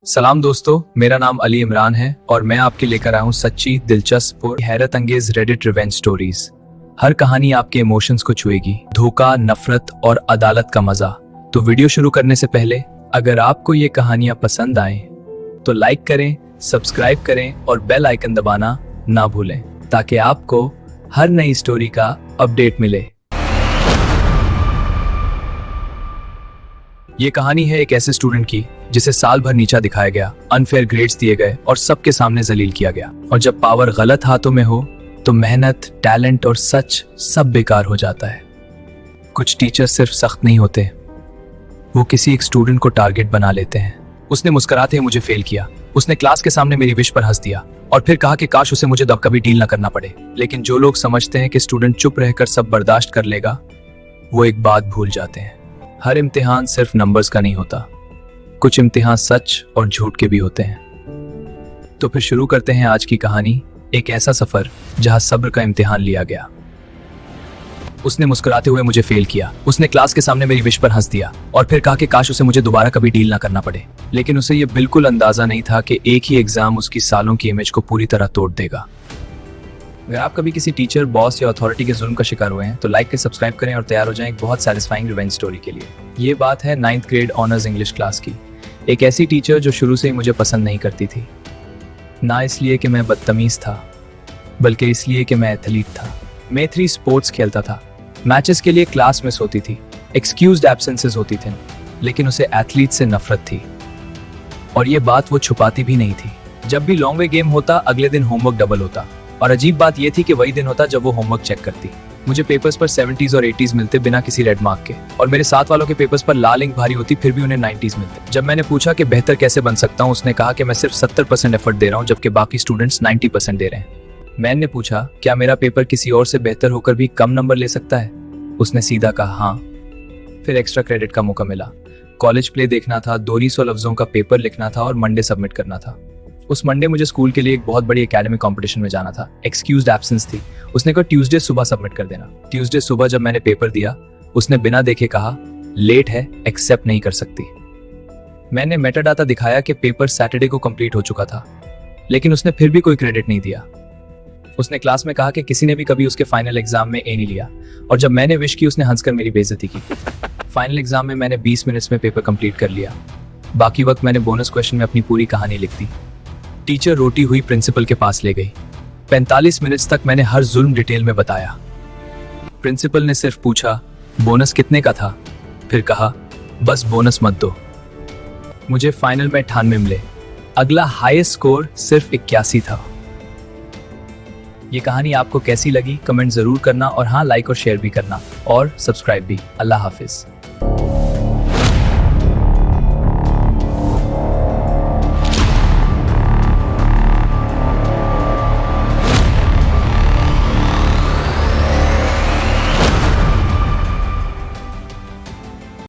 सलाम दोस्तों, मेरा नाम अली इमरान है और मैं आपके लेकर आया हूँ सच्ची, दिलचस्प और हैरत अंगेज रेडिट रिवेंज स्टोरीज। हर कहानी आपके इमोशंस को छुएगी, धोखा, नफरत और अदालत का मजा। तो वीडियो शुरू करने से पहले अगर आपको ये कहानियां पसंद आए तो लाइक करें, सब्सक्राइब करें और बेल आइकन दबाना ना भूलें ताकि आपको हर नई स्टोरी का अपडेट मिले। ये कहानी है एक ऐसे स्टूडेंट की जिसे साल भर नीचा दिखाया गया, अनफेयर ग्रेड्स दिए गए और सबके सामने जलील किया गया। और जब पावर गलत हाथों में हो तो मेहनत, टैलेंट और सच सब बेकार हो जाता है। कुछ टीचर सिर्फ सख्त नहीं होते, वो किसी एक स्टूडेंट को टारगेट बना लेते हैं। उसने मुस्कुराते ही मुझे फेल किया। उसने क्लास के सामने मेरी विश पर हंस दिया और फिर कहा कि काश उसे मुझे दब कभी डील ना करना पड़े। लेकिन जो लोग समझते हैं कि स्टूडेंट चुप रहकर सब बर्दाश्त कर लेगा, वो एक बात भूल जाते हैं। हर इम्तिहान सिर्फ नंबर्स का नहीं होता, कुछ इम्तिहान सच और झूठ के भी होते हैं। तो फिर शुरू करते हैं आज की कहानी, एक ऐसा सफर जहां सब्र का इम्तिहान लिया गया। उसने मुस्कुराते हुए मुझे फेल किया। उसने क्लास के सामने मेरी विश पर हंस दिया और फिर कहा कि काश उसे मुझे दोबारा कभी डील ना करना पड़े। लेकिन उसे यह बिल्कुल अंदाजा नहीं था कि एक ही एग्जाम उसकी सालों की इमेज को पूरी तरह तोड़ देगा। अगर आप कभी किसी टीचर, बॉस या अथॉरिटी के जुल्म का शिकार हुए हैं तो लाइक के सब्सक्राइब करें और तैयार हो जाएं एक बहुत सैटिस्फाइंग रिवेंज स्टोरी के लिए। ये बात है 9th grade honours English class की। एक ऐसी टीचर जो शुरू से ही मुझे पसंद नहीं करती थी, ना इसलिए कि मैं बदतमीज था बल्कि इसलिए कि मैं एथलीट था। मैं 3 स्पोर्ट्स खेलता था, मैचेस के लिए क्लास मिस होती थी, एक्सक्यूज्ड एब्सेंसेस होती थी, लेकिन उसे एथलीट से नफरत थी और ये बात वो छुपाती भी नहीं थी। जब भी लॉन्ग वे गेम होता अगले दिन होमवर्क डबल होता और अजीब बात यह थी कि वही दिन होता जब वो होमवर्क चेक करती। मुझे पेपर्स पर 70s और 80s मिलते बिना किसी रेड मार्क के, और मेरे साथ वालों के पेपर्स पर लाल इंक भारी होती फिर भी उन्हें 90s मिलते। जब मैंने पूछा कि बेहतर कैसे बन सकता हूँ, उसने कहा कि मैं सिर्फ 70% एफर्ट दे रहा हूँ जबकि बाकी स्टूडेंट्स 90% दे रहे हैं। मैंने पूछा क्या मेरा पेपर किसी और से बेहतर होकर भी कम नंबर ले सकता है? उसने सीधा कहा हाँ। फिर एक्स्ट्रा क्रेडिट का मौका मिला। कॉलेज प्ले देखना था, 200 लफ्जों का पेपर लिखना था और मंडे सबमिट करना था। उस मंडे मुझे स्कूल के लिए एक बहुत बड़ी एकेडमिक कंपटीशन में जाना था। एक्सक्यूज्ड एब्सेंस थी। उसने कहा ट्यूसडे सुबह सबमिट कर देना। ट्यूसडे सुबह जब मैंने पेपर दिया, उसने बिना देखे कहा लेट है, एक्सेप्ट नहीं कर सकती। मैंने मेटाडाटा दिखाया कि पेपर सैटरडे को कंप्लीट हो चुका था, लेकिन उसने फिर भी कोई क्रेडिट नहीं दिया। उसने क्लास में कहा कि किसी ने भी कभी उसके फाइनल एग्जाम में ए नहीं लिया, और जब मैंने विश की उसने हंसकर मेरी बेइज्जती की। फाइनल एग्जाम में मैंने 20 मिनट्स में पेपर कंप्लीट कर लिया। बाकी वक्त मैंने बोनस क्वेश्चन में अपनी पूरी कहानी लिख दी। टीचर रोटी हुई प्रिंसिपल के पास ले गई। 45 मिनट्स तक मैंने हर जुल्म डिटेल में बताया। प्रिंसिपल ने सिर्फ पूछा बोनस कितने का था, फिर कहा बस बोनस मत दो। मुझे फाइनल में 98 मिले। अगला हाईएस्ट स्कोर सिर्फ 81 था। ये कहानी आपको कैसी लगी कमेंट जरूर करना, और हाँ, लाइक और शेयर भी करना और सब्सक्राइब भी। अल्लाह हाफिज।